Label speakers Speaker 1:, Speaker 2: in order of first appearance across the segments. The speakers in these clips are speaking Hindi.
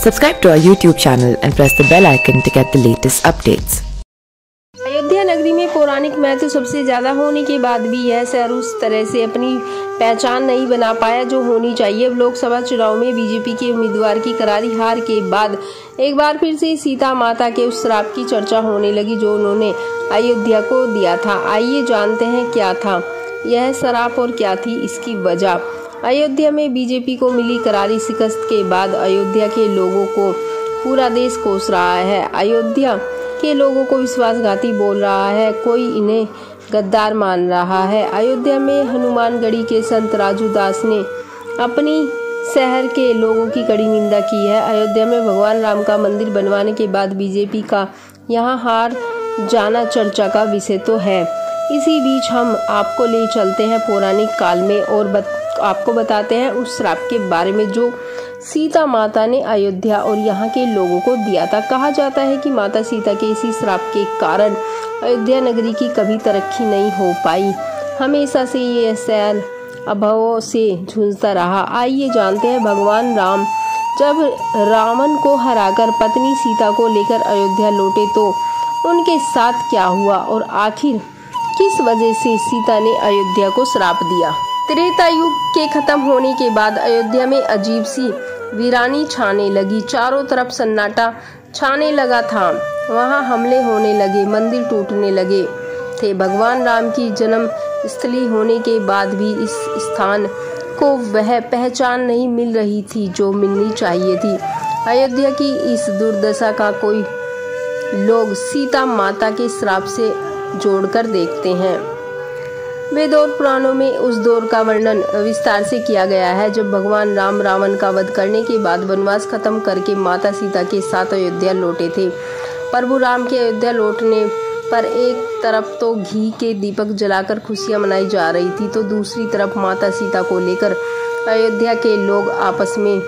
Speaker 1: Subscribe to our YouTube channel and press the bell icon to get the latest updates.
Speaker 2: Ayodhya नगरी में पौराणिक महत्व सबसे ज्यादा होने के बाद भी यह शहर उस तरह से अपनी पहचान नहीं बना पाया जो होनी चाहिए। लोकसभा चुनाव में बीजेपी के उम्मीदवार की करारी हार के बाद एक बार फिर से सीता माता के उस श्राप की चर्चा होने लगी जो उन्होंने अयोध्या को दिया था। आइए जानते हैं क्या था यह श्राप और क्या थी इसकी वजह। अयोध्या में बीजेपी को मिली करारी शिकस्त के बाद अयोध्या के लोगों को पूरा देश कोस रहा है। अयोध्या के लोगों को विश्वासघाती बोल रहा है, कोई इन्हें गद्दार मान रहा है। अयोध्या में हनुमानगढ़ी के संत राजू दास ने अपनी शहर के लोगों की कड़ी निंदा की है। अयोध्या में भगवान राम का मंदिर बनवाने के बाद बीजेपी का यहां हार जाना चर्चा का विषय तो है। इसी बीच हम आपको ले चलते हैं पौराणिक काल में और आपको बताते हैं उस श्राप के बारे में जो सीता माता ने अयोध्या और यहाँ के लोगों को दिया था। कहा जाता है कि माता सीता के इसी श्राप के कारण अयोध्या नगरी की कभी तरक्की नहीं हो पाई। हमेशा से ये शहर अभावों से जूझता रहा। आइए जानते हैं भगवान राम जब रावण को हराकर पत्नी सीता को लेकर अयोध्या लौटे तो उनके साथ क्या हुआ और आखिर किस वजह से सीता ने अयोध्या को श्राप दिया। त्रेता युग के खत्म होने के बाद अयोध्या में अजीब सी वीरानी छाने लगी। चारों तरफ सन्नाटा छाने लगा था। वहां हमले होने लगे, मंदिर टूटने लगे थे। भगवान राम की जन्म स्थली होने के बाद भी इस स्थान को वह पहचान नहीं मिल रही थी जो मिलनी चाहिए थी। अयोध्या की इस दुर्दशा का कोई लोग सीता माता के श्राप से जोड़कर देखते हैं। वेद और पुराणों में उस दौर का वर्णन विस्तार से किया गया है जब भगवान राम रावण का वध करने के बाद वनवास खत्म करके माता सीता के साथ अयोध्या लौटे थे। प्रभु राम के अयोध्या लौटने पर एक तरफ तो घी के दीपक जलाकर खुशियां मनाई जा रही थी तो दूसरी तरफ माता सीता को लेकर अयोध्या के लोग आपस में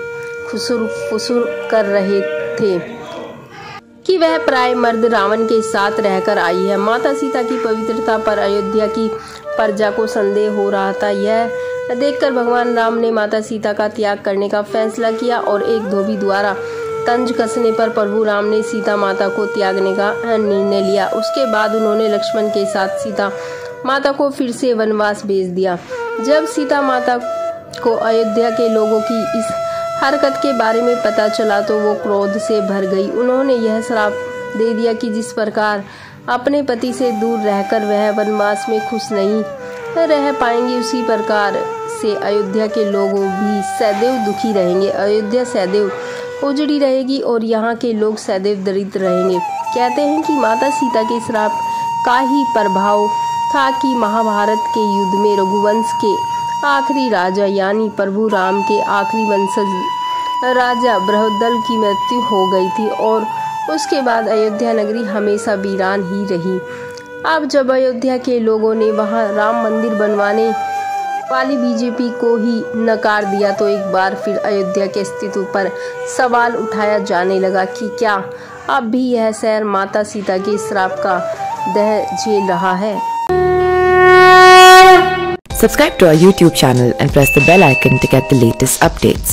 Speaker 2: खुसुर फुसुर कर रहे थे कि वह पराये मर्द रावण के साथ रहकर आई है। माता सीता की पवित्रता पर अयोध्या की प्रजा को संदेह हो रहा था। यह देखकर भगवान राम ने माता सीता का त्याग करने का फैसला किया और एक धोबी द्वारा तंज कसने पर प्रभु राम ने सीता माता को त्यागने का निर्णय लिया। उसके बाद उन्होंने लक्ष्मण के साथ सीता माता को फिर से वनवास भेज दिया। जब सीता माता को अयोध्या के लोगों की इस हरकत के बारे में पता चला तो वो क्रोध से भर गई। उन्होंने यह श्राप दे दिया कि जिस प्रकार अपने पति से दूर रहकर वह वनवास में खुश नहीं रह पाएंगे उसी प्रकार से अयोध्या के लोग भी सदैव दुखी रहेंगे। अयोध्या सदैव उजड़ी रहेगी और यहाँ के लोग सदैव दरिद्र रहेंगे। कहते हैं कि माता सीता के श्राप का ही प्रभाव था कि महाभारत के युद्ध में रघुवंश के आखिरी राजा यानी प्रभु राम के आखिरी वंशज राजा बृहद्दल की मृत्यु हो गई थी और उसके बाद अयोध्या नगरी हमेशा वीरान ही रही। अब जब अयोध्या के लोगों ने वहां राम मंदिर बनवाने वाली बीजेपी को ही नकार दिया तो एक बार फिर अयोध्या के अस्तित्व पर सवाल उठाया जाने लगा कि क्या अब भी यह शहर माता सीता के श्राप का दह झेल रहा है।
Speaker 1: Subscribe to our YouTube channel and press the bell icon to get the latest updates.